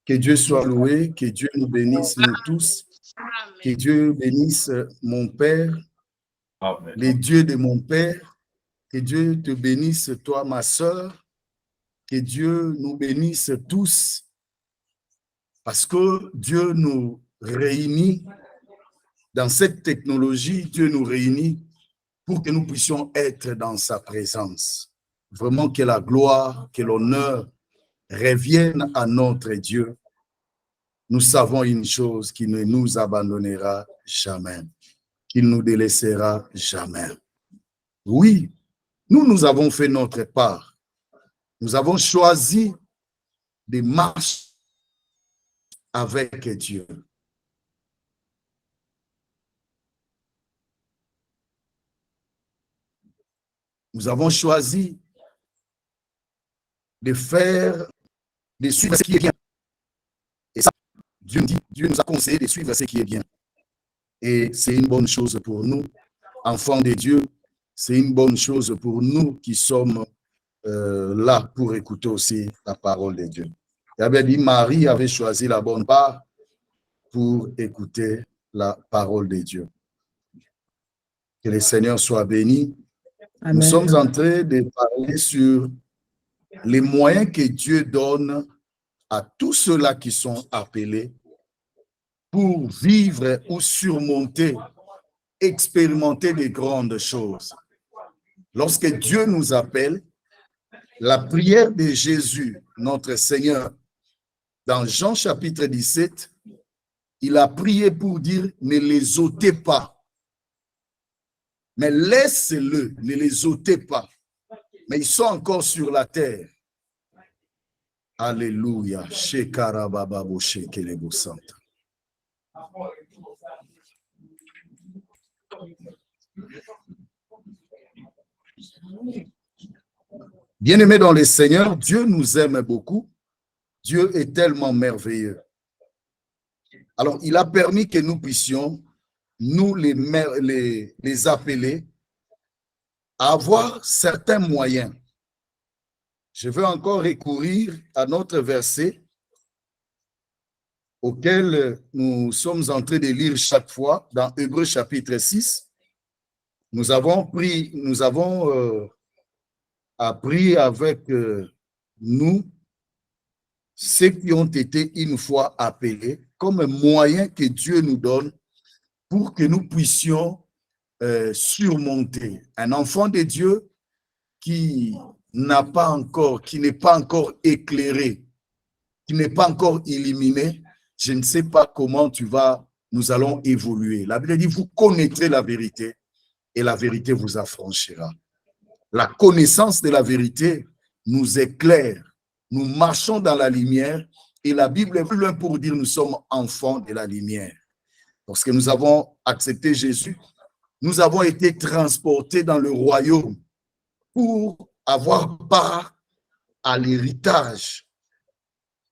Que Dieu soit loué, que Dieu nous bénisse, nous tous. Que Dieu bénisse mon Père, les dieux de mon Père. Que Dieu te bénisse, toi, ma sœur. Que Dieu nous bénisse tous. Parce que Dieu nous réunit dans cette technologie, Dieu nous réunit pour que nous puissions être dans sa présence. Vraiment que la gloire, que l'honneur reviennent à notre Dieu. Nous savons une chose, qu'il ne nous abandonnera jamais, qu'il ne nous délaissera jamais. Oui, nous avons fait notre part. Nous avons choisi de marcher avec Dieu. Nous avons choisi de suivre ce qui est bien. Et ça, Dieu nous a conseillé de suivre ce qui est bien. Et c'est une bonne chose pour nous, enfants de Dieu. C'est une bonne chose pour nous qui sommes là pour écouter aussi la parole de Dieu. Il avait dit, Marie avait choisi la bonne part pour écouter la parole de Dieu. Que le Seigneur soit béni. Amen. Nous sommes en train de parler sur les moyens que Dieu donne à tous ceux-là qui sont appelés pour vivre ou surmonter, expérimenter de grandes choses. Lorsque Dieu nous appelle, la prière de Jésus, notre Seigneur, dans Jean chapitre 17, il a prié pour dire, ne les ôtez pas, mais laissez-le, ne les ôtez pas. Mais ils sont encore sur la terre. Alléluia. Bien-aimés dans le Seigneur, Dieu nous aime beaucoup. Dieu est tellement merveilleux. Alors, il a permis que nous puissions, nous les appeler, à avoir certains moyens. Je veux encore recourir à notre verset auquel nous sommes en train de lire chaque fois dans Hébreux chapitre 6. Nous avons appris avec nous ceux qui ont été une fois appelés comme moyen que Dieu nous donne pour que nous puissions surmonter. Un enfant de Dieu qui n'est pas encore éclairé, qui n'est pas encore illuminé, je ne sais pas comment nous allons évoluer. La Bible dit, vous connaîtrez la vérité et la vérité vous affranchira. La connaissance de la vérité nous éclaire. Nous marchons dans la lumière et la Bible est plus loin pour dire nous sommes enfants de la lumière. Lorsque nous avons accepté Jésus, nous avons été transportés dans le royaume pour avoir part à l'héritage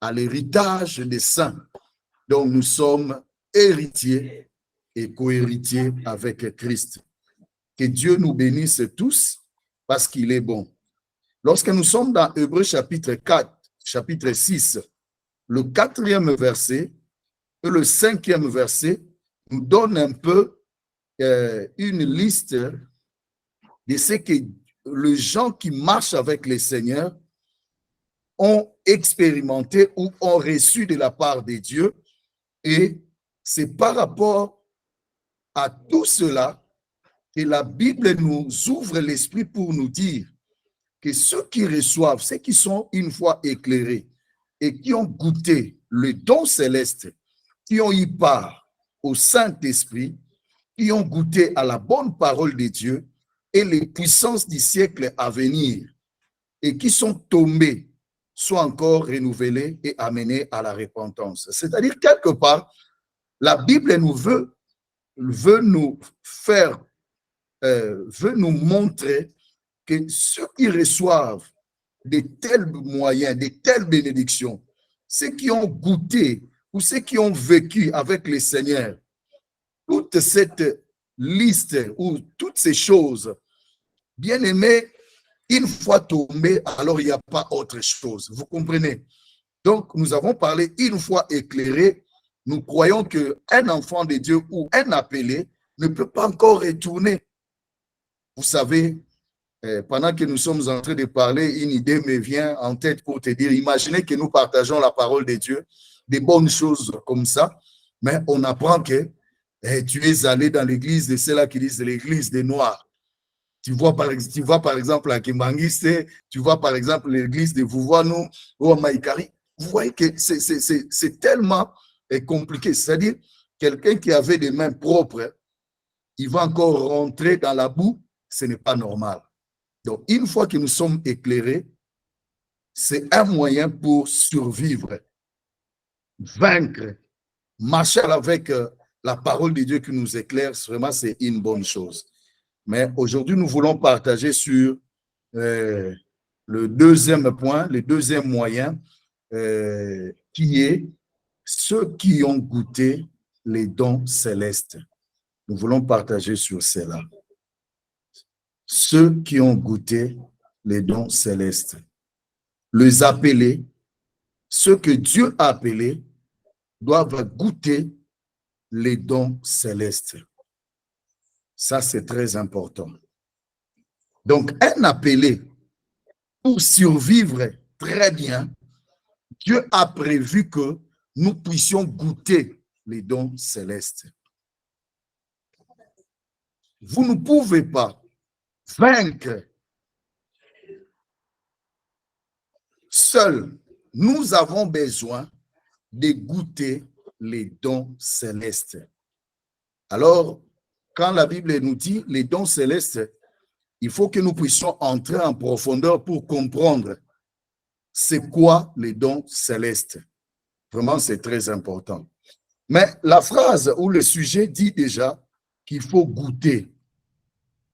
des saints. Donc nous sommes héritiers et co-héritiers avec Christ. Que Dieu nous bénisse tous parce qu'il est bon. Lorsque nous sommes dans Hébreux chapitre 4, chapitre 6, le 4e verset et le 5e verset nous donnent un peu une liste de ce que les gens qui marchent avec le Seigneur ont expérimenté ou ont reçu de la part de Dieu. Et c'est par rapport à tout cela que la Bible nous ouvre l'esprit pour nous dire que ceux qui reçoivent, ceux qui sont une fois éclairés et qui ont goûté le don céleste, qui ont eu part au Saint-Esprit, qui ont goûté à la bonne parole de Dieu et les puissances du siècle à venir et qui sont tombés, sont encore renouvelés et amenés à la repentance. C'est-à-dire, quelque part, la Bible veut nous montrer que ceux qui reçoivent de tels moyens, de telles bénédictions, ceux qui ont goûté ou ceux qui ont vécu avec le Seigneur, toute cette liste ou toutes ces choses, bien aimés, une fois tombés, alors il n'y a pas autre chose. Vous comprenez? Donc, nous avons parlé une fois éclairé. Nous croyons qu'un enfant de Dieu ou un appelé ne peut pas encore retourner. Vous savez, pendant que nous sommes en train de parler, une idée me vient en tête pour te dire, imaginez que nous partageons la parole de Dieu, des bonnes choses comme ça, mais on apprend que tu es allé dans l'église de ceux-là qui disent l'église des Noirs. Tu vois par exemple à Kimbangiste, tu vois par exemple l'église de Vouvoinou ou à Maïkari. Vous voyez que c'est tellement compliqué. C'est-à-dire, quelqu'un qui avait des mains propres, il va encore rentrer dans la boue, ce n'est pas normal. Donc, une fois que nous sommes éclairés, c'est un moyen pour survivre, vaincre, marcher avec la parole de Dieu qui nous éclaire. Vraiment, c'est une bonne chose. Mais aujourd'hui, nous voulons partager sur le deuxième point, le deuxième moyen, qui est ceux qui ont goûté les dons célestes. Nous voulons partager sur cela. Ceux qui ont goûté les dons célestes. Les appelés, ceux que Dieu a appelés, doivent goûter les dons célestes. Ça, c'est très important. Donc, un appelé, pour survivre très bien, Dieu a prévu que nous puissions goûter les dons célestes. Vous ne pouvez pas vaincre seul. Nous avons besoin de goûter les dons célestes. Alors, quand la Bible nous dit les dons célestes, il faut que nous puissions entrer en profondeur pour comprendre c'est quoi les dons célestes. Vraiment, c'est très important. Mais la phrase ou le sujet dit déjà qu'il faut goûter.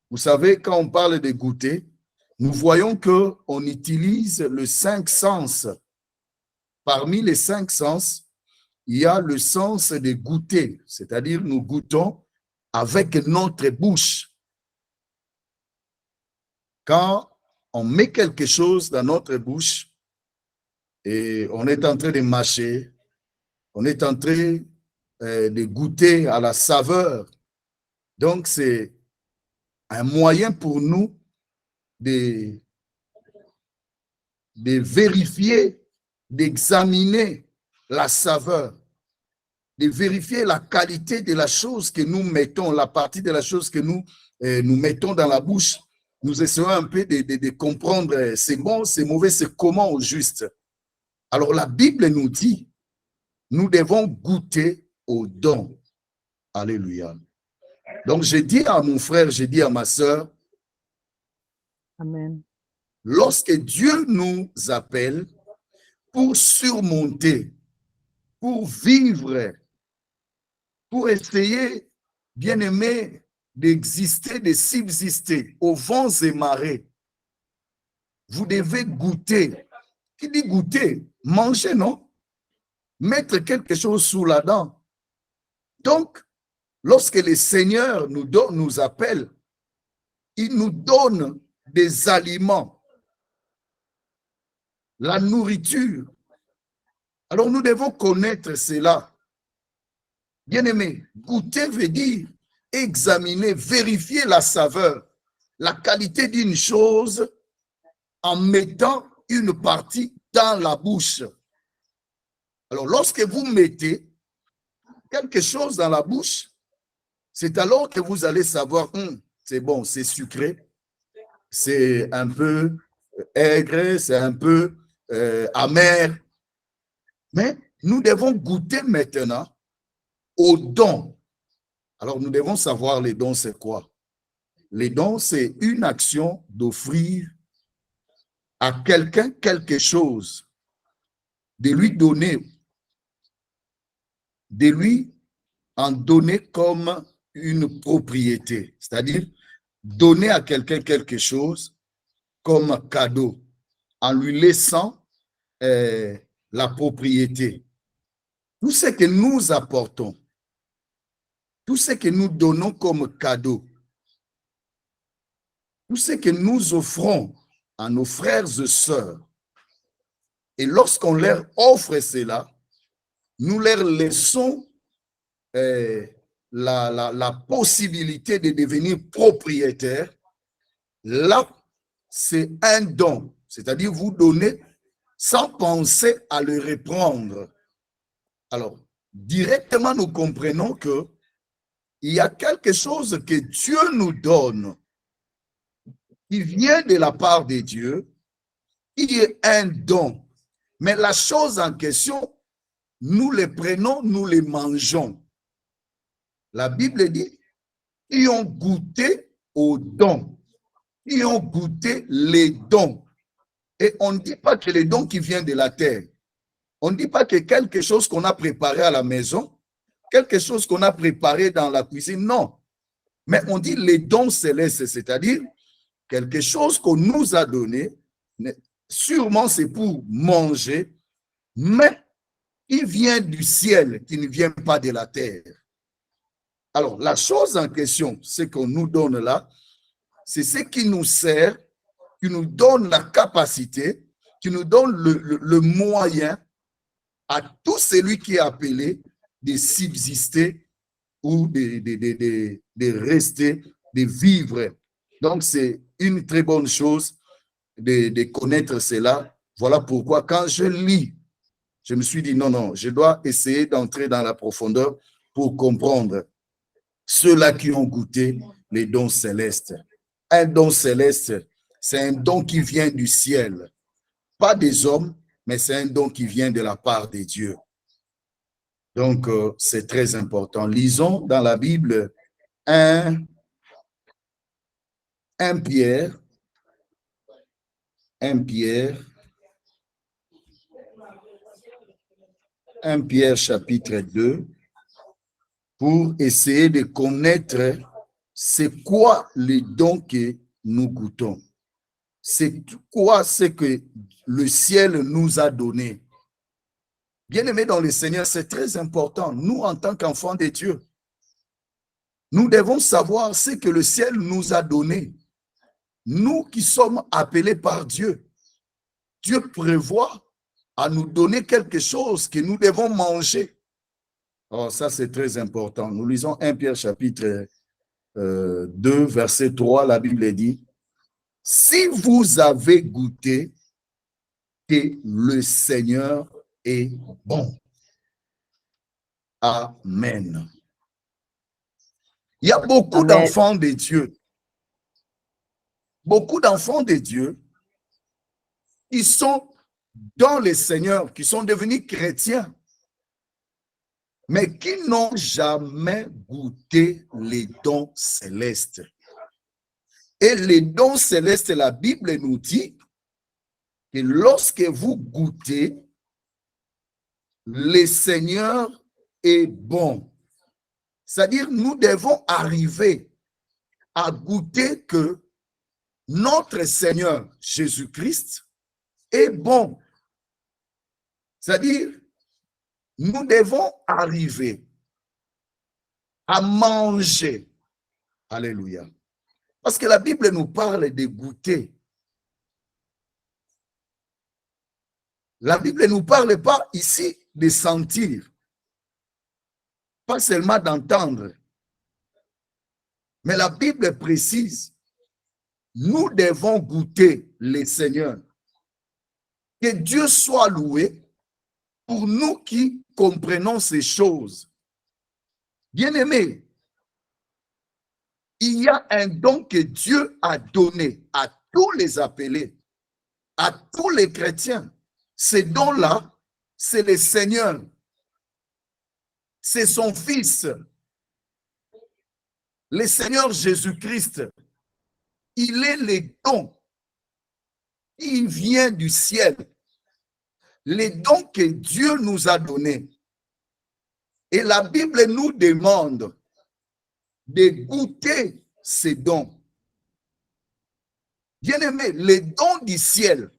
Vous savez, quand on parle de goûter, nous voyons qu'on utilise les 5 sens. Parmi les 5 sens, il y a le sens de goûter, c'est-à-dire nous goûtons avec notre bouche. Quand on met quelque chose dans notre bouche et on est en train de mâcher, on est en train de goûter à la saveur. Donc, c'est un moyen pour nous de vérifier, d'examiner la saveur, de vérifier la qualité de la chose que nous mettons, la partie de la chose que nous mettons dans la bouche. Nous essayons un peu de comprendre c'est bon, c'est mauvais, c'est comment au juste. Alors la Bible nous dit, nous devons goûter aux dons. Alléluia. Donc j'ai dit à mon frère, j'ai dit à ma sœur, Amen. Lorsque Dieu nous appelle pour surmonter, pour vivre, pour essayer, bien aimé, d'exister, de subsister aux vents et marées, vous devez goûter. Qui dit goûter? Manger, non? Mettre quelque chose sous la dent. Donc, lorsque le Seigneur nous appelle, il nous donne des aliments, la nourriture. Alors, nous devons connaître cela. Bien-aimé, goûter veut dire examiner, vérifier la saveur, la qualité d'une chose en mettant une partie dans la bouche. Alors, lorsque vous mettez quelque chose dans la bouche, c'est alors que vous allez savoir, c'est bon, c'est sucré, c'est un peu aigre, c'est un peu amer. Mais nous devons goûter maintenant aux dons. Alors, nous devons savoir les dons, c'est quoi? Les dons, c'est une action d'offrir à quelqu'un quelque chose, de lui donner, de lui en donner comme une propriété, c'est-à-dire donner à quelqu'un quelque chose comme cadeau, en lui laissant la propriété. Tout ce que nous apportons, tout ce que nous donnons comme cadeau, tout ce que nous offrons à nos frères et sœurs, Et lorsqu'on leur offre cela, nous leur laissons la possibilité de devenir propriétaires. Là, c'est un don, c'est-à-dire vous donnez sans penser à le reprendre. Alors, directement, nous comprenons que il y a quelque chose que Dieu nous donne, qui vient de la part de Dieu, qui est un don. Mais la chose en question, nous les prenons, nous les mangeons. La Bible dit, ils ont goûté aux dons, ils ont goûté les dons. Et on ne dit pas que les dons qui viennent de la terre, on ne dit pas que quelque chose qu'on a préparé à la maison, quelque chose qu'on a préparé dans la cuisine, non. Mais on dit les dons célestes, c'est-à-dire quelque chose qu'on nous a donné, sûrement c'est pour manger, mais il vient du ciel, qui ne vient pas de la terre. Alors, la chose en question, ce qu'on nous donne là, c'est ce qui nous sert, qui nous donne la capacité, qui nous donne le moyen à tout celui qui est appelé de subsister ou de rester, de vivre. Donc, c'est une très bonne chose de connaître cela. Voilà pourquoi, quand je lis, je me suis dit, non, je dois essayer d'entrer dans la profondeur pour comprendre ceux-là qui ont goûté les dons célestes. Un don céleste, c'est un don qui vient du ciel. Pas des hommes, mais c'est un don qui vient de la part de Dieu. Donc, c'est très important. Lisons dans la Bible 1 Pierre chapitre 2, pour essayer de connaître c'est quoi les dons que nous goûtons. C'est quoi ce que le ciel nous a donné. Bien-aimés dans le Seigneur, c'est très important. Nous, en tant qu'enfants de Dieu, nous devons savoir ce que le ciel nous a donné. Nous qui sommes appelés par Dieu, Dieu prévoit à nous donner quelque chose que nous devons manger. Oh, ça, c'est très important. Nous lisons 1 Pierre chapitre 2, verset 3, la Bible dit, « Si vous avez goûté que le Seigneur est bon. » Amen. Il y a beaucoup d'enfants de Dieu. Beaucoup d'enfants de Dieu qui sont dans le Seigneur, qui sont devenus chrétiens, mais qui n'ont jamais goûté les dons célestes. Et les dons célestes, la Bible nous dit que lorsque vous goûtez, le Seigneur est bon. C'est-à-dire, nous devons arriver à goûter que notre Seigneur Jésus-Christ est bon. C'est-à-dire, nous devons arriver à manger. Alléluia. Parce que la Bible nous parle de goûter. La Bible ne nous parle pas ici de sentir, pas seulement d'entendre. Mais la Bible précise, nous devons goûter le Seigneur. Que Dieu soit loué pour nous qui comprenons ces choses. Bien-aimés, il y a un don que Dieu a donné à tous les appelés, à tous les chrétiens. Ce don-là, c'est le Seigneur. C'est son Fils. Le Seigneur Jésus-Christ. Il est le don. Il vient du ciel. Les dons que Dieu nous a donnés. Et la Bible nous demande de goûter ces dons. Bien-aimés, les dons du ciel,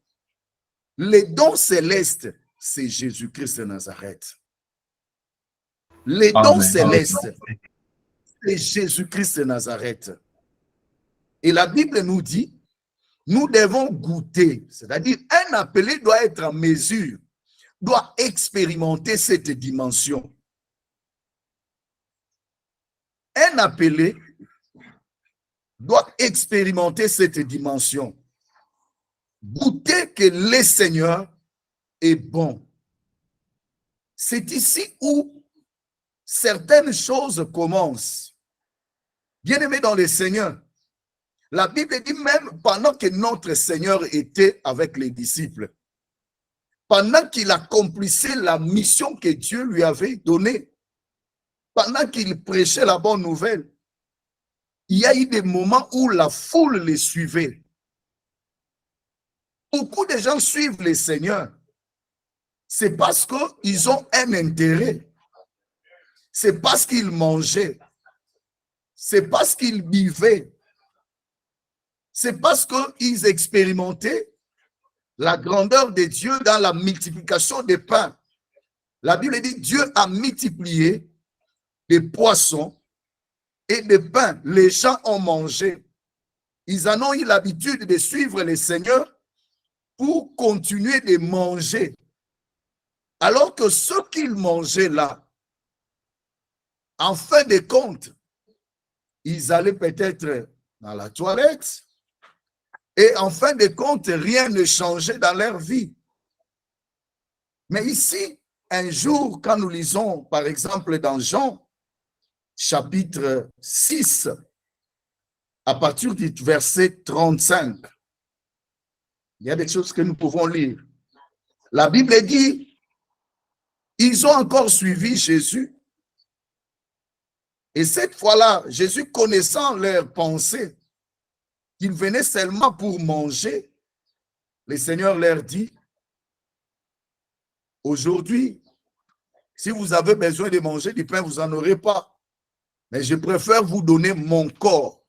les dons célestes, c'est Jésus-Christ de Nazareth. Les dons célestes, c'est Jésus-Christ de Nazareth. Et la Bible nous dit Nous devons goûter, c'est-à-dire un appelé doit être en mesure, doit expérimenter cette dimension. Un appelé doit expérimenter cette dimension. Goûter que le Seigneur est bon. C'est ici où certaines choses commencent. Bien-aimés dans le Seigneur, la Bible dit même pendant que notre Seigneur était avec les disciples, pendant qu'il accomplissait la mission que Dieu lui avait donnée, pendant qu'il prêchait la bonne nouvelle, il y a eu des moments où la foule les suivait. Beaucoup de gens suivent le Seigneur. C'est parce qu'ils ont un intérêt. C'est parce qu'ils mangeaient. C'est parce qu'ils vivaient. C'est parce qu'ils expérimentaient la grandeur de Dieu dans la multiplication des pains. La Bible dit Dieu a multiplié des poissons et des pains. Les gens ont mangé. Ils en ont eu l'habitude de suivre le Seigneur pour continuer de manger. Alors que ce qu'ils mangeaient là, en fin de compte, ils allaient peut-être dans la toilette, et en fin de compte, rien ne changeait dans leur vie. Mais ici, un jour, quand nous lisons, par exemple, dans Jean, chapitre 6, à partir du verset 35, il y a des choses que nous pouvons lire. La Bible dit, ils ont encore suivi Jésus. Et cette fois-là, Jésus, connaissant leurs pensées, qu'ils venaient seulement pour manger, le Seigneur leur dit, aujourd'hui, si vous avez besoin de manger du pain, vous n'en aurez pas. Mais je préfère vous donner mon corps.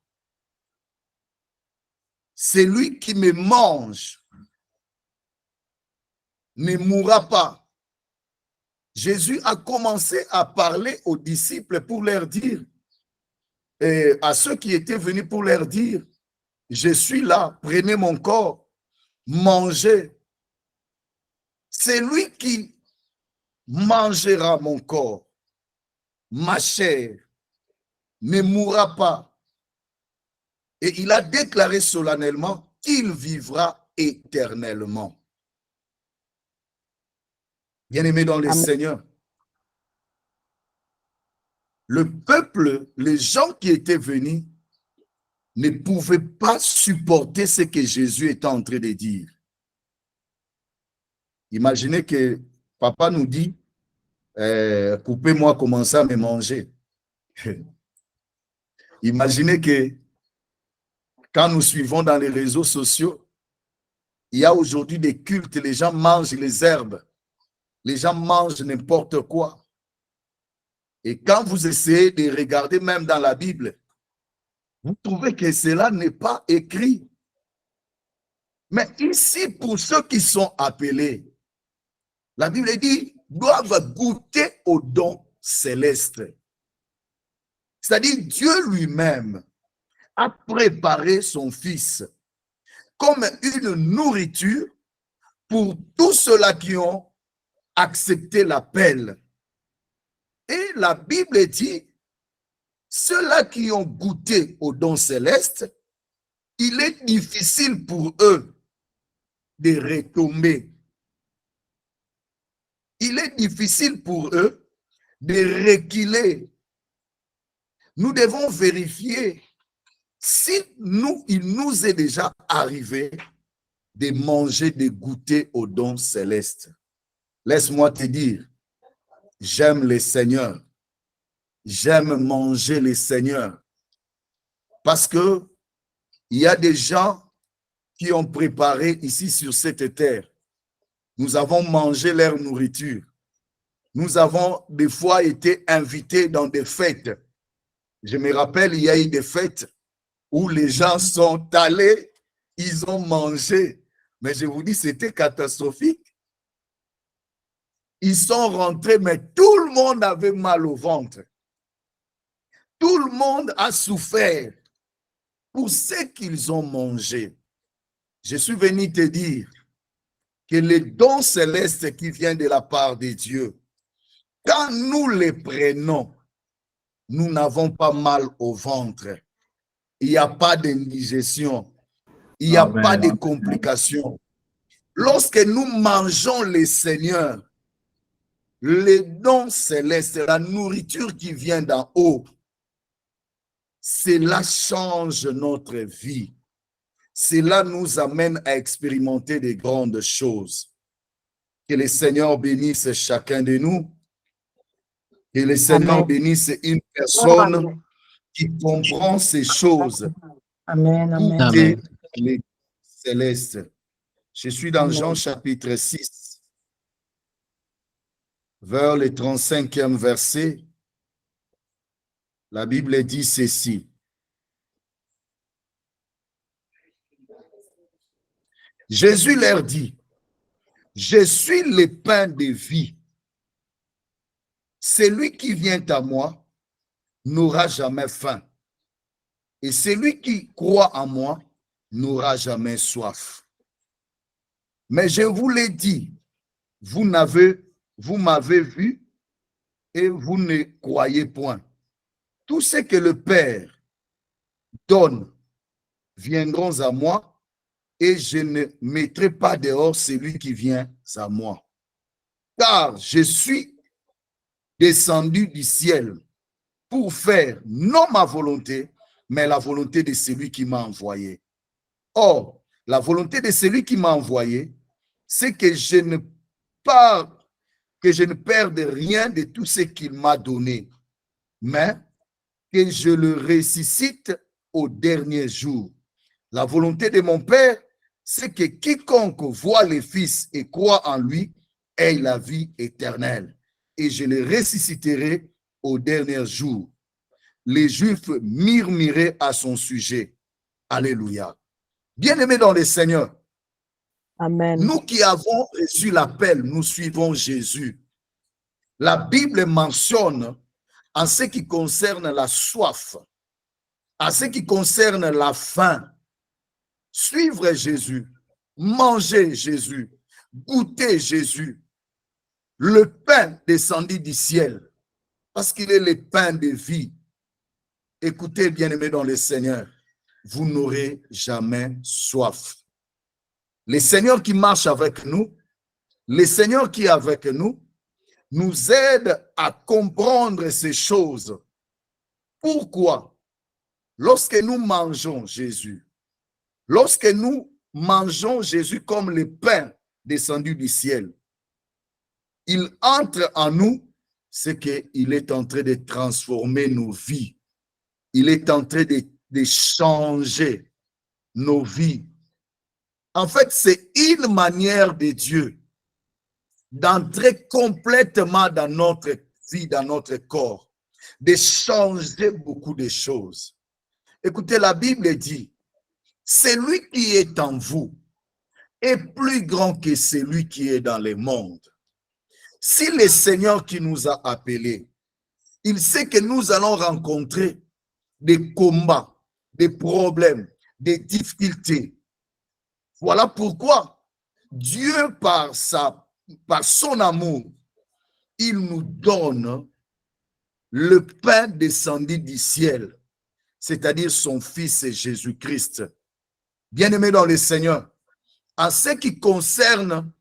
Celui qui me mange ne mourra pas. Jésus a commencé à parler aux disciples pour leur dire, et à ceux qui étaient venus pour leur dire, je suis là, prenez mon corps, mangez. Celui qui mangera mon corps, ma chair, ne mourra pas. Et il a déclaré solennellement qu'il vivra éternellement. Bien-aimés dans le Seigneur, le peuple, les gens qui étaient venus, ne pouvaient pas supporter ce que Jésus était en train de dire. Imaginez que papa nous dit, coupez-moi, commencez à me manger. Imaginez que quand nous suivons dans les réseaux sociaux, il y a aujourd'hui des cultes, les gens mangent les herbes, les gens mangent n'importe quoi. Et quand vous essayez de regarder même dans la Bible, vous trouvez que cela n'est pas écrit. Mais ici, pour ceux qui sont appelés, la Bible dit, doivent goûter au don céleste. C'est-à-dire Dieu lui-même a préparé son Fils comme une nourriture pour tous ceux-là qui ont accepté l'appel. Et la Bible dit, ceux-là qui ont goûté au don céleste, il est difficile pour eux de retomber. Il est difficile pour eux de reculer. Nous devons vérifier si il nous est déjà arrivé de manger, de goûter au don céleste. Laisse-moi te dire, j'aime le Seigneur. J'aime manger le Seigneur. Parce que il y a des gens qui ont préparé ici sur cette terre. Nous avons mangé leur nourriture. Nous avons des fois été invités dans des fêtes. Je me rappelle, il y a eu des fêtes où les gens sont allés, ils ont mangé. Mais je vous dis, c'était catastrophique. Ils sont rentrés, mais tout le monde avait mal au ventre. Tout le monde a souffert pour ce qu'ils ont mangé. Je suis venu te dire que les dons célestes qui viennent de la part de Dieu, quand nous les prenons, nous n'avons pas mal au ventre. Il n'y a pas d'indigestion. Il n'y a pas de complications. Lorsque nous mangeons le Seigneur, les dons célestes, la nourriture qui vient d'en haut, cela change notre vie. Cela nous amène à expérimenter de grandes choses. Que le Seigneur bénisse chacun de nous. Que le Seigneur bénisse une personne qui comprend ces choses. Amen, amen. Amen. Les célestes. Je suis dans Jean chapitre 6, vers le 35e verset. La Bible dit ceci. Jésus leur dit, je suis le pain de vie. Celui qui vient à moi n'aura jamais faim. Et celui qui croit en moi n'aura jamais soif. Mais je vous l'ai dit, vous m'avez vu et vous ne croyez point. Tout ce que le Père donne viendront à moi et je ne mettrai pas dehors celui qui vient à moi. Car je suis descendu du ciel pour faire non ma volonté, mais la volonté de celui qui m'a envoyé. Or, la volonté de celui qui m'a envoyé, c'est que je ne perde rien de tout ce qu'il m'a donné, mais que je le ressuscite au dernier jour. La volonté de mon Père, c'est que quiconque voit le Fils et croit en lui ait la vie éternelle. Et je le ressusciterai au dernier jour. Les Juifs murmuraient à son sujet. Alléluia. Bien-aimés dans le Seigneur, Amen. Nous qui avons reçu l'appel, nous suivons Jésus. La Bible mentionne en ce qui concerne la soif, en ce qui concerne la faim, suivre Jésus, manger Jésus, goûter Jésus, le pain descendu du ciel, parce qu'il est le pain de vie. Écoutez, bien-aimés dans le Seigneur, vous n'aurez jamais soif. Le Seigneur qui marche avec nous, le Seigneur qui est avec nous, nous aide à comprendre ces choses. Pourquoi? Lorsque nous mangeons Jésus, lorsque nous mangeons Jésus comme le pain descendu du ciel, il entre en nous, c'est qu'il est en train de transformer nos vies. Il est en train de changer nos vies. En fait, c'est une manière de Dieu d'entrer complètement dans notre vie, dans notre corps, de changer beaucoup de choses. Écoutez, la Bible dit, celui qui est en vous est plus grand que celui qui est dans le monde. Si le Seigneur qui nous a appelés, il sait que nous allons rencontrer des combats, des problèmes, des difficultés. Voilà pourquoi Dieu, par son amour, il nous donne le pain descendu du ciel, c'est-à-dire son Fils Jésus-Christ. Bien-aimé dans le Seigneur, en ce qui concerne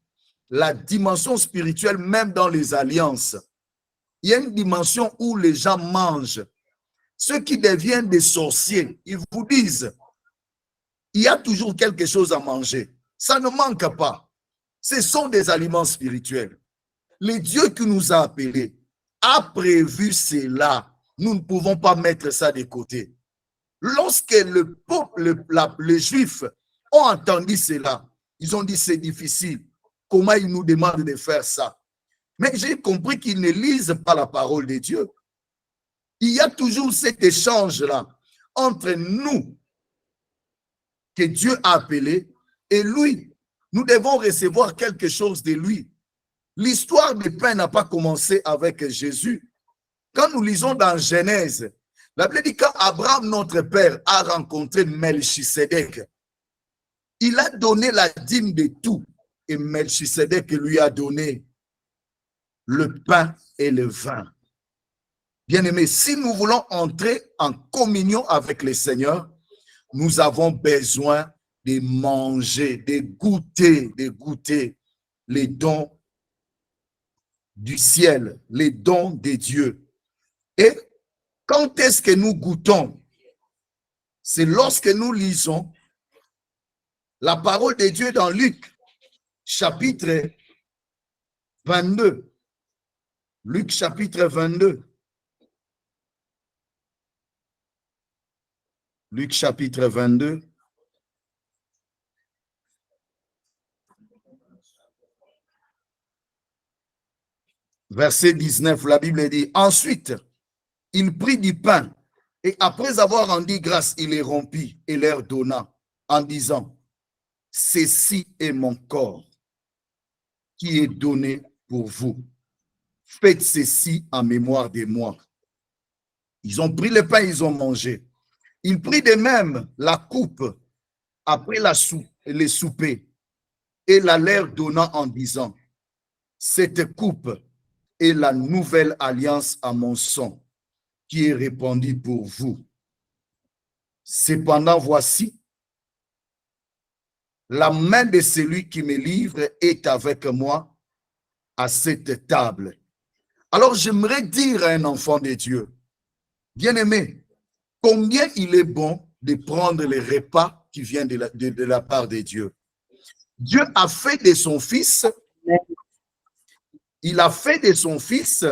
la dimension spirituelle, même dans les alliances, il y a une dimension où les gens mangent. Ceux qui deviennent des sorciers, ils vous disent, il y a toujours quelque chose à manger. Ça ne manque pas. Ce sont des aliments spirituels. Le Dieu qui nous a appelés a prévu cela. Nous ne pouvons pas mettre ça de côté. Lorsque le peuple, les Juifs ont entendu cela, ils ont dit c'est difficile. Comment ils nous demandent de faire ça? Mais j'ai compris qu'ils ne lisent pas la parole de Dieu. Il y a toujours cet échange-là entre nous que Dieu a appelé et lui. Nous devons recevoir quelque chose de lui. L'histoire du pain n'a pas commencé avec Jésus. Quand nous lisons dans Genèse, la Bible dit quand Abraham, notre père, a rencontré Melchisedec, Il a donné la dîme de tout. Et Melchisedec lui a donné le pain et le vin. Bien-aimés, si nous voulons entrer en communion avec le Seigneur, nous avons besoin de manger, de goûter les dons du ciel, les dons de Dieu. Et quand est-ce que nous goûtons? C'est lorsque nous lisons la parole de Dieu dans Luc, chapitre 22. Luc, chapitre 22. Luc, chapitre 22. Verset 19, la Bible dit, ensuite, il prit du pain et après avoir rendu grâce, il les rompit et leur donna en disant, ceci est mon corps qui est donné pour vous. Faites ceci en mémoire de moi. Ils ont pris le pain, ils ont mangé. Il prit de même la coupe après les soupers et la leur donnant en disant, cette coupe est la nouvelle alliance à mon sang qui est répandue pour vous. Cependant, voici, la main de celui qui me livre est avec moi à cette table. Alors, j'aimerais dire à un enfant de Dieu, bien-aimé, combien il est bon de prendre les repas qui viennent de la part de Dieu. Dieu a fait de son Fils, il a fait de son Fils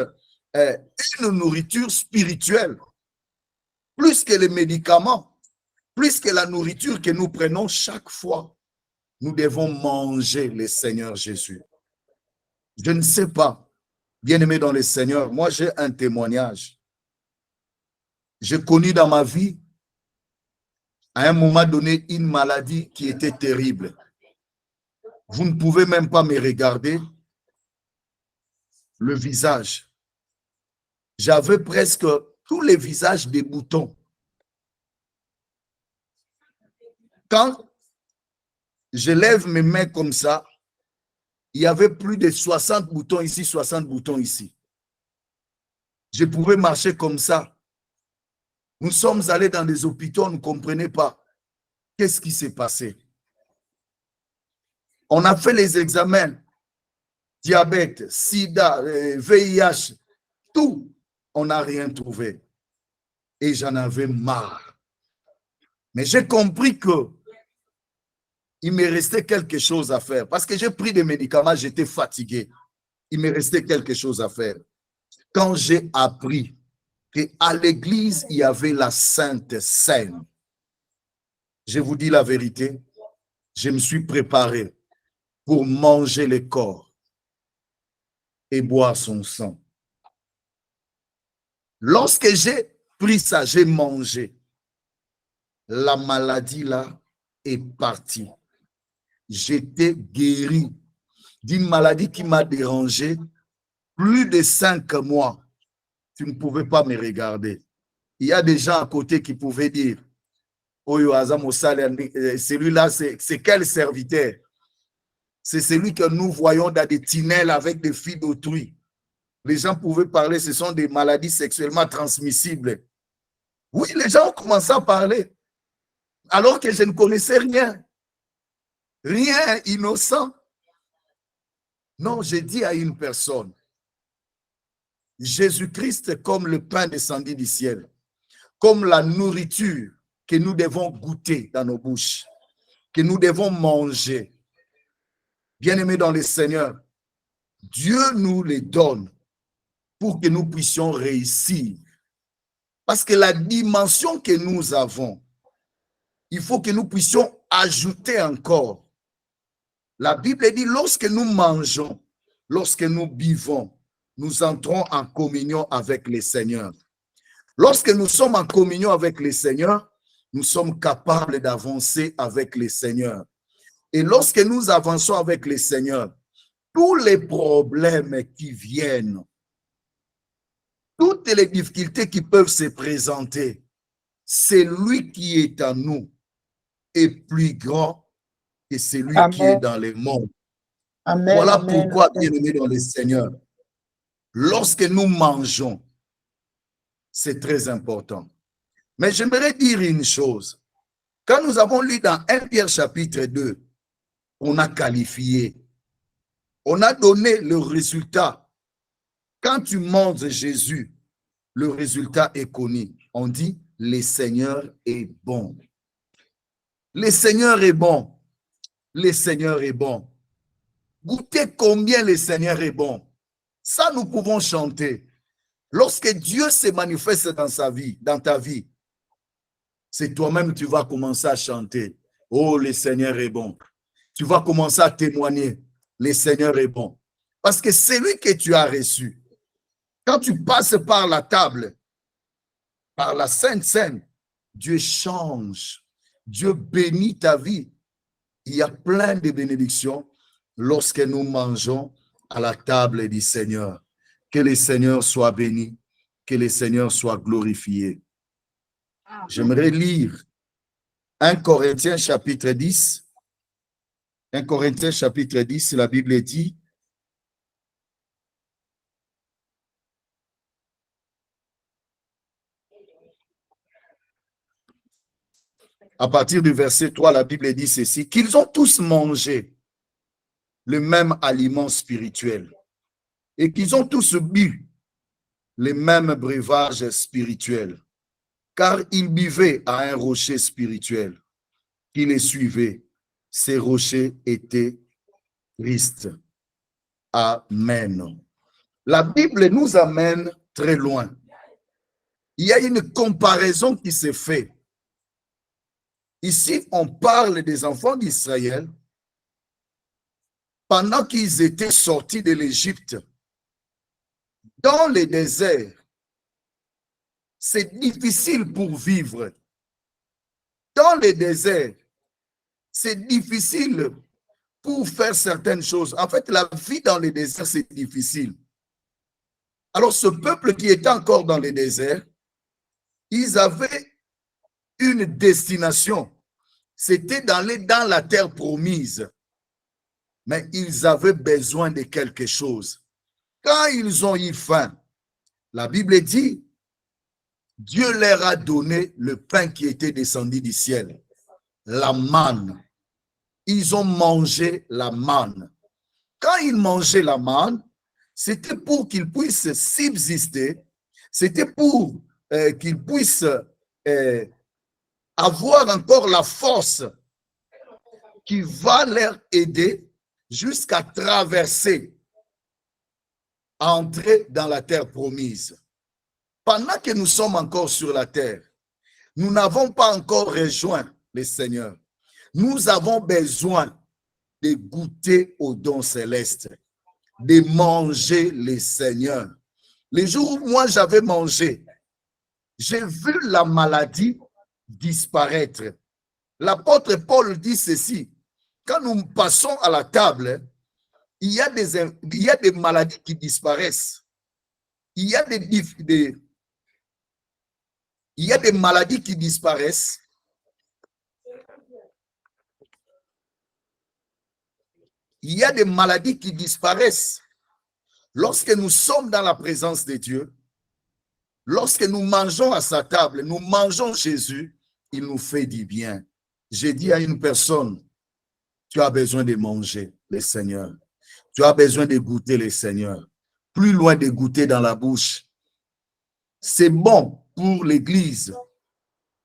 une nourriture spirituelle, plus que les médicaments, plus que la nourriture que nous prenons chaque fois. Nous devons manger le Seigneur Jésus. Je ne sais pas, bien-aimé dans le Seigneur, moi j'ai un témoignage. J'ai connu dans ma vie, à un moment donné, une maladie qui était terrible. Vous ne pouvez même pas me regarder le visage. J'avais presque tous les visages des boutons. Quand je lève mes mains comme ça, il y avait plus de 60 boutons ici, 60 boutons ici. Je pouvais marcher comme ça. Nous sommes allés dans des hôpitaux, on ne comprenait pas. Qu'est-ce qui s'est passé? On a fait les examens, diabète, sida, VIH, tout. On n'a rien trouvé. Et j'en avais marre. Mais j'ai compris que il me restait quelque chose à faire. Parce que j'ai pris des médicaments, j'étais fatigué. Il me restait quelque chose à faire. Quand j'ai appris qu'à l'église, il y avait la Sainte Seine, je vous dis la vérité, je me suis préparé pour manger le corps et boire son sang. Lorsque j'ai pris ça, j'ai mangé, la maladie là est partie. J'étais guéri d'une maladie qui m'a dérangé plus de 5 mois. Tu ne pouvais pas me regarder. Il y a des gens à côté qui pouvaient dire, celui-là, c'est quel serviteur? C'est celui que nous voyons dans des tunnels avec des filles d'autrui. Les gens pouvaient parler, ce sont des maladies sexuellement transmissibles. Oui, les gens ont commencé à parler, alors que je ne connaissais rien. Rien innocent. Non, j'ai dit à une personne, Jésus-Christ comme le pain descendu du ciel, comme la nourriture que nous devons goûter dans nos bouches, que nous devons manger. Bien-aimés dans le Seigneur, Dieu nous les donne pour que nous puissions réussir. Parce que la dimension que nous avons, il faut que nous puissions ajouter encore. La Bible dit, lorsque nous mangeons, lorsque nous buvons, nous entrons en communion avec le Seigneur. Lorsque nous sommes en communion avec le Seigneur, nous sommes capables d'avancer avec le Seigneur. Et lorsque nous avançons avec le Seigneur, tous les problèmes qui viennent, toutes les difficultés qui peuvent se présenter, c'est lui qui est en nous est plus grand que celui qui est Amen. dans le monde. Amen. Voilà Amen. pourquoi, bien-aimés dans le Seigneur, lorsque nous mangeons, c'est très important. Mais j'aimerais dire une chose. Quand nous avons lu dans 1 Pierre chapitre 2, on a qualifié, on a donné le résultat. Quand tu manges Jésus, le résultat est connu. On dit, le Seigneur est bon. Le Seigneur est bon. Le Seigneur est bon. Goûtez combien le Seigneur est bon. Ça, nous pouvons chanter. Lorsque Dieu se manifeste dans sa vie, dans ta vie, c'est toi-même tu vas commencer à chanter. Oh, le Seigneur est bon. Tu vas commencer à témoigner. Le Seigneur est bon. Parce que celui que tu as reçu, quand tu passes par la table, par la Sainte Seine, Dieu change. Dieu bénit ta vie. Il y a plein de bénédictions lorsque nous mangeons à la table du Seigneur. Que le Seigneur soit béni, que le Seigneur soit glorifié. J'aimerais lire 1 Corinthiens chapitre 10. 1 Corinthiens chapitre 10, la Bible dit, à partir du verset 3, la Bible dit ceci, qu'ils ont tous mangé le même aliment spirituel et qu'ils ont tous bu le même breuvage spirituel, car ils buvaient à un rocher spirituel qui les suivait. Ces rochers étaient Christ. Amen. La Bible nous amène très loin. Il y a une comparaison qui se fait. Ici, on parle des enfants d'Israël pendant qu'ils étaient sortis de l'Égypte. Dans le désert, c'est difficile pour vivre. Dans le désert, c'est difficile pour faire certaines choses. En fait, la vie dans le désert, c'est difficile. Alors, ce peuple qui était encore dans le désert, ils avaient une destination. C'était d'aller dans la terre promise. Mais ils avaient besoin de quelque chose. Quand ils ont eu faim, la Bible dit, Dieu leur a donné le pain qui était descendu du ciel, la manne. Ils ont mangé la manne. Quand ils mangeaient la manne, c'était pour qu'ils puissent subsister, c'était pour qu'ils puissent avoir encore la force qui va leur aider jusqu'à traverser, à entrer dans la terre promise. Pendant que nous sommes encore sur la terre, nous n'avons pas encore rejoint le Seigneur. Nous avons besoin de goûter aux dons célestes, de manger le Seigneur. Les jours où moi j'avais mangé, j'ai vu la maladie disparaître. L'apôtre Paul dit ceci, quand nous passons à la table, il y a des maladies qui disparaissent. Il y a des maladies qui disparaissent. Il y a des maladies qui disparaissent. Lorsque nous sommes dans la présence de Dieu, lorsque nous mangeons à sa table, nous mangeons Jésus, il nous fait du bien. J'ai dit à une personne, tu as besoin de manger le Seigneur. Tu as besoin de goûter le Seigneur. Plus loin de goûter dans la bouche. C'est bon pour l'Église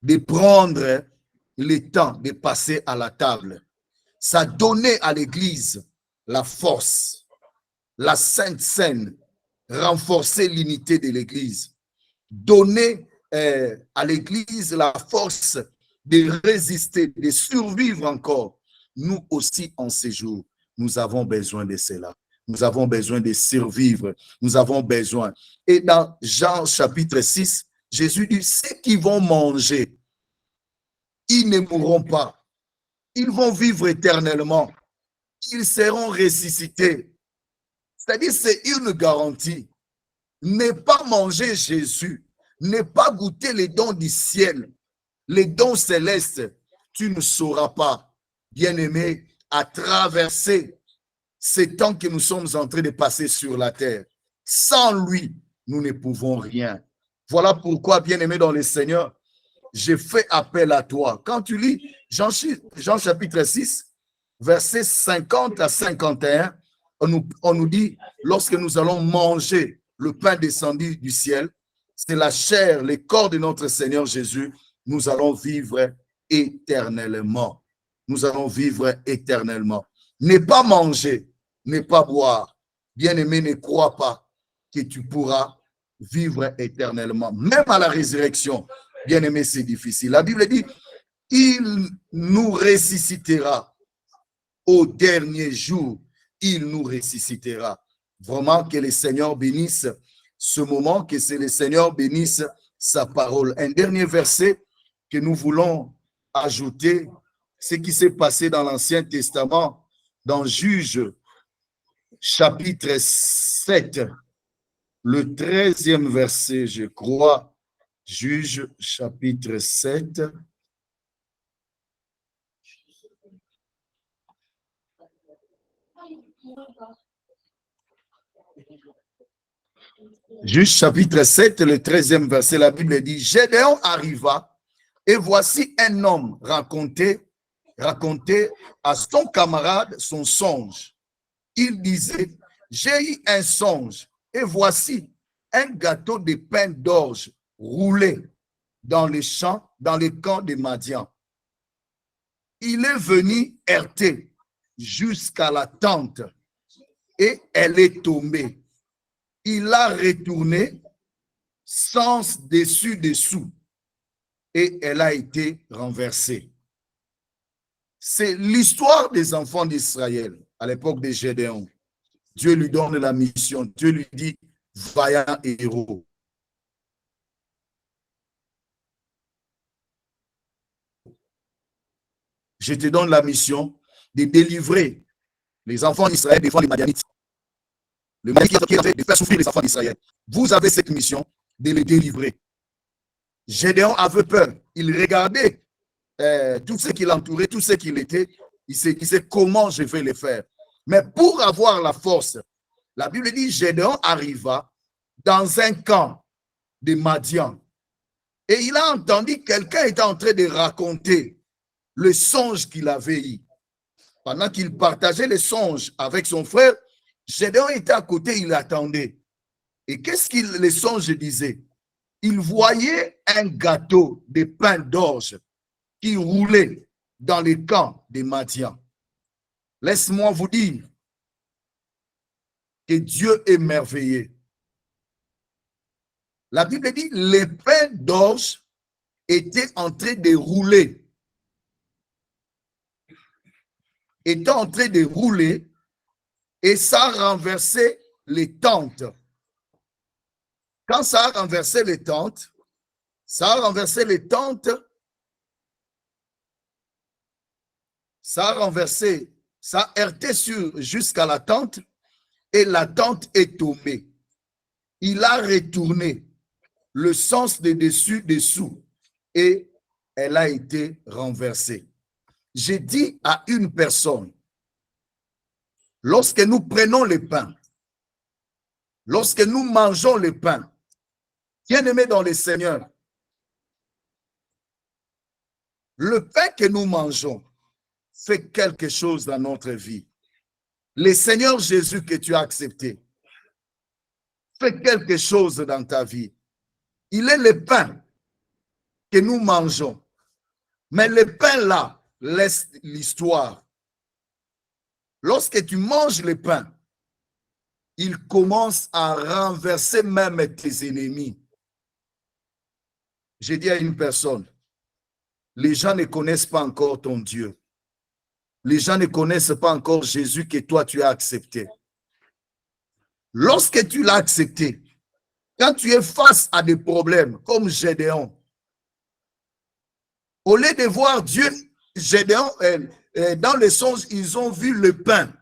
de prendre le temps de passer à la table. Ça donnait à l'Église la force, la Sainte Seine, renforcer l'unité de l'Église, donner à l'Église la force de résister, de survivre encore. Nous aussi, en ces jours, nous avons besoin de cela. Nous avons besoin de survivre. Nous avons besoin. Et dans Jean chapitre 6, Jésus dit, ceux qui vont manger, ils ne mourront pas. Ils vont vivre éternellement. Ils seront ressuscités. C'est-à-dire, c'est une garantie. Ne pas manger Jésus, ne pas goûter les dons du ciel, les dons célestes, tu ne sauras pas. Bien-aimé, à traverser ces temps que nous sommes en train de passer sur la terre. Sans lui, nous ne pouvons rien. Voilà pourquoi, bien-aimé dans le Seigneur, j'ai fait appel à toi. Quand tu lis Jean chapitre 6, versets 50 à 51, on nous dit, lorsque nous allons manger le pain descendu du ciel, c'est la chair, les corps de notre Seigneur Jésus, nous allons vivre éternellement. Nous allons vivre éternellement. Ne pas manger, ne pas boire. Bien-aimé, ne crois pas que tu pourras vivre éternellement. Même à la résurrection, bien-aimé, c'est difficile. La Bible dit, il nous ressuscitera au dernier jour. Il nous ressuscitera. Vraiment que le Seigneur bénisse ce moment, que c'est le Seigneur bénisse sa parole. Un dernier verset que nous voulons ajouter, ce qui s'est passé dans l'Ancien Testament, dans Juge chapitre 7, le 13e verset, je crois. Juge chapitre 7. Juge chapitre 7, le 13e verset, la Bible dit, Gédéon arriva et voici un homme racontait à son camarade son songe. Il disait, j'ai eu un songe et voici un gâteau de pain d'orge roulé dans les champs, dans les camps de Madian. Il est venu heurter jusqu'à la tente et elle est tombée. Il a retourné sens dessus-dessous et elle a été renversée. C'est l'histoire des enfants d'Israël à l'époque de Gédéon. Dieu lui donne la mission. Dieu lui dit, vaillant héros. Je te donne la mission de délivrer les enfants d'Israël devant les Madianites. Le Madianite qui est en train de faire souffrir les enfants d'Israël. Vous avez cette mission de les délivrer. Gédéon avait peur. Il regardait tout ce qui l'entourait, tout ce qu'il était. Il sait comment je vais le faire. Mais pour avoir la force, la Bible dit Gédéon arriva dans un camp de Madian. Et il a entendu quelqu'un était en train de raconter le songe qu'il avait eu. Pendant qu'il partageait le songe avec son frère, Gédéon était à côté, il attendait. Et qu'est-ce qu'il le songe disait? Il voyait un gâteau de pain d'orge qui roulait dans les camps des Madian. Laisse-moi vous dire que Dieu est merveilleux. La Bible dit le pain d'orge était en train de rouler. Était en train de rouler et ça a renversé les tentes. Quand ça a renversé les tentes, ça a renversé, ça a heurté jusqu'à la tente et la tente est tombée. Il a retourné le sens de dessus-dessous et elle a été renversée. J'ai dit à une personne, lorsque nous prenons le pain, lorsque nous mangeons le pain, bien-aimé dans le Seigneur, le pain que nous mangeons fait quelque chose dans notre vie. Le Seigneur Jésus que tu as accepté fait quelque chose dans ta vie. Il est le pain que nous mangeons. Mais le pain là laisse l'histoire. Lorsque tu manges le pain, il commence à renverser même tes ennemis. J'ai dit à une personne, les gens ne connaissent pas encore ton Dieu. Les gens ne connaissent pas encore Jésus que toi tu as accepté. Lorsque tu l'as accepté, quand tu es face à des problèmes comme Gédéon, au lieu de voir Dieu, Gédéon, dans les songes, ils ont vu le pain.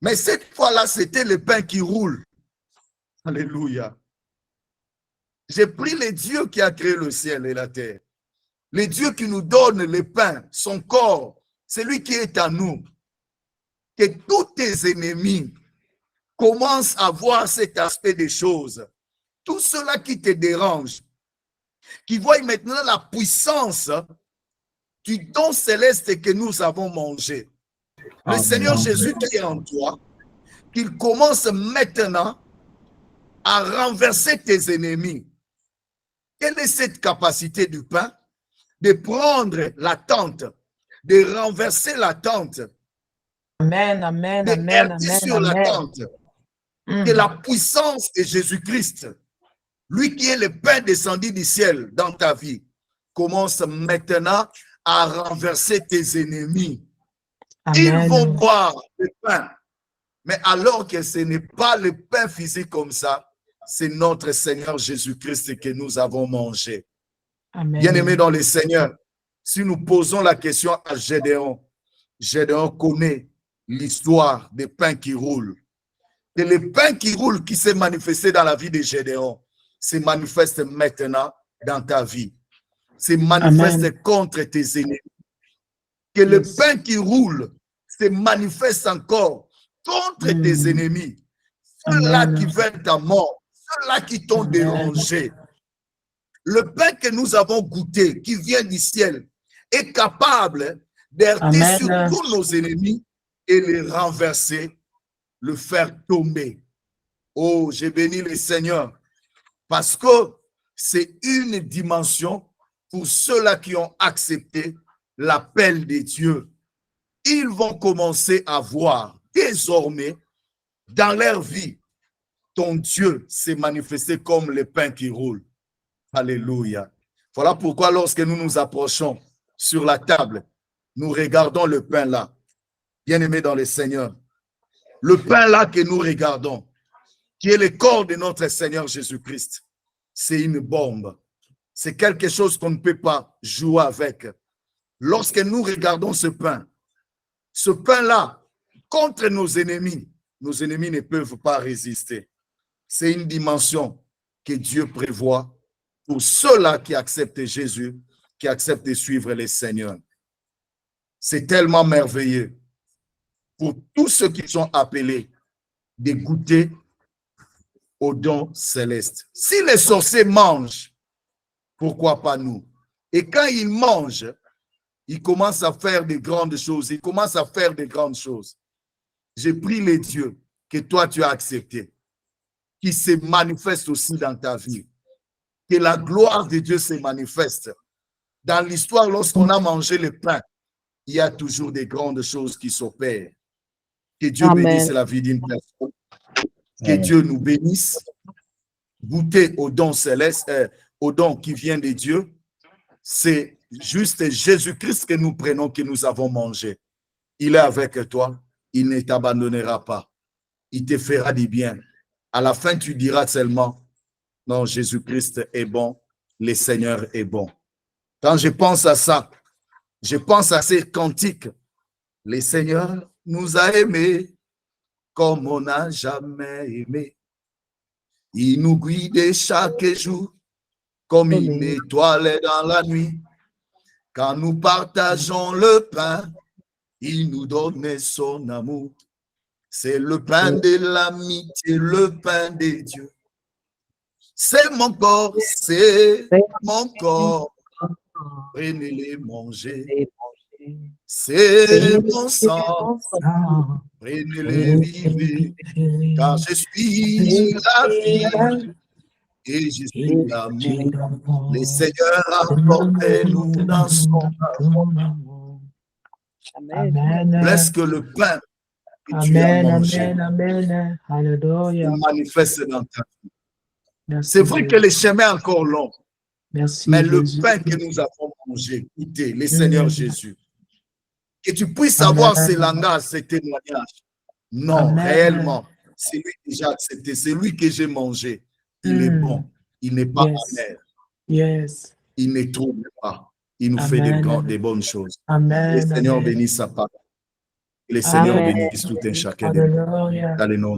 Mais cette fois-là, c'était le pain qui roule. Alléluia. J'ai pris le Dieu qui a créé le ciel et la terre. Le Dieu qui nous donne le pain, son corps, celui qui est en nous, que tous tes ennemis commencent à voir cet aspect des choses. Tout cela qui te dérange, qui voient maintenant la puissance du don céleste que nous avons mangé. Le Amen. Seigneur Jésus qui est en toi, qu'il commence maintenant à renverser tes ennemis. Quelle est cette capacité du pain? De prendre la tente, de renverser la tente, Amen, amen, de amen, herder amen, sur la amen. tente. Que la puissance de Jésus-Christ, lui qui est le pain descendu du ciel dans ta vie, commence maintenant à renverser tes ennemis. Amen. Ils vont boire le pain. Mais alors que ce n'est pas le pain physique comme ça, c'est notre Seigneur Jésus-Christ que nous avons mangé. Amen. Bien-aimés dans le Seigneur, si nous posons la question à Gédéon, Gédéon connaît l'histoire des pains qui roulent. Et le pain qui roule qui s'est manifesté dans la vie de Gédéon se manifeste maintenant dans ta vie. Se manifeste Amen. contre tes ennemis. Que le pain qui roule se manifeste encore contre tes ennemis. Ceux-là qui veulent ta mort, ceux-là qui t'ont dérangé. Le pain que nous avons goûté, qui vient du ciel, est capable d'herder sur tous nos ennemis et les renverser, le faire tomber. Oh, j'ai béni le Seigneur parce que c'est une dimension pour ceux-là qui ont accepté l'appel de Dieu. Ils vont commencer à voir désormais dans leur vie, ton Dieu s'est manifesté comme le pain qui roule. Alléluia. Voilà pourquoi lorsque nous nous approchons sur la table, nous regardons le pain là. Bien-aimés dans le Seigneur, le pain là que nous regardons, qui est le corps de notre Seigneur Jésus-Christ, c'est une bombe. C'est quelque chose qu'on ne peut pas jouer avec. Lorsque nous regardons ce pain-là, contre nos ennemis ne peuvent pas résister. C'est une dimension que Dieu prévoit pour ceux-là qui acceptent Jésus, qui acceptent de suivre le Seigneur. C'est tellement merveilleux pour tous ceux qui sont appelés de goûter au don céleste. Si les sorciers mangent, pourquoi pas nous? Et quand ils mangent, ils commencent à faire de grandes choses. Ils commencent à faire de grandes choses. J'ai pris les dieux que toi tu as acceptés, qui se manifestent aussi dans ta vie. Que la gloire de Dieu se manifeste. Dans l'histoire, lorsqu'on a mangé le pain, il y a toujours des grandes choses qui s'opèrent. Que Dieu bénisse la vie d'une personne. Que Dieu nous bénisse. Goûter au don céleste, au don qui vient de Dieu, c'est juste Jésus-Christ que nous prenons, que nous avons mangé. Il est avec toi. Il ne t'abandonnera pas. Il te fera du bien. À la fin, tu diras seulement, non, Jésus-Christ est bon, le Seigneur est bon. Quand je pense à ça, je pense à ces cantiques. Le Seigneur nous a aimés comme on n'a jamais aimé. Il nous guide chaque jour comme une étoile dans la nuit. Quand nous partageons le pain, il nous donne son amour. C'est le pain de l'amitié, le pain de Dieu. C'est mon corps, c'est mon corps. Prenez-les, mangez. C'est mon sang. Prenez-les, vivez. Car je suis la vie et je suis l'amour. Le Seigneur a porté nous dans son amour. Laisse que le pain que tu as mangé se manifeste dans ta vie. C'est vrai que le chemin est encore long. Merci, mais le Jésus. pain que nous avons mangé, écoutez, le Seigneur Jésus, que tu puisses avoir ces langages, ces témoignages. Non, réellement, c'est lui que j'ai accepté, c'est lui que j'ai mangé. Il est bon, il n'est pas amer. Il ne trouble pas, il nous fait des bonnes choses. Le Seigneur bénisse sa part. Le Seigneur bénisse tout un chacun de nous. Dans le nom de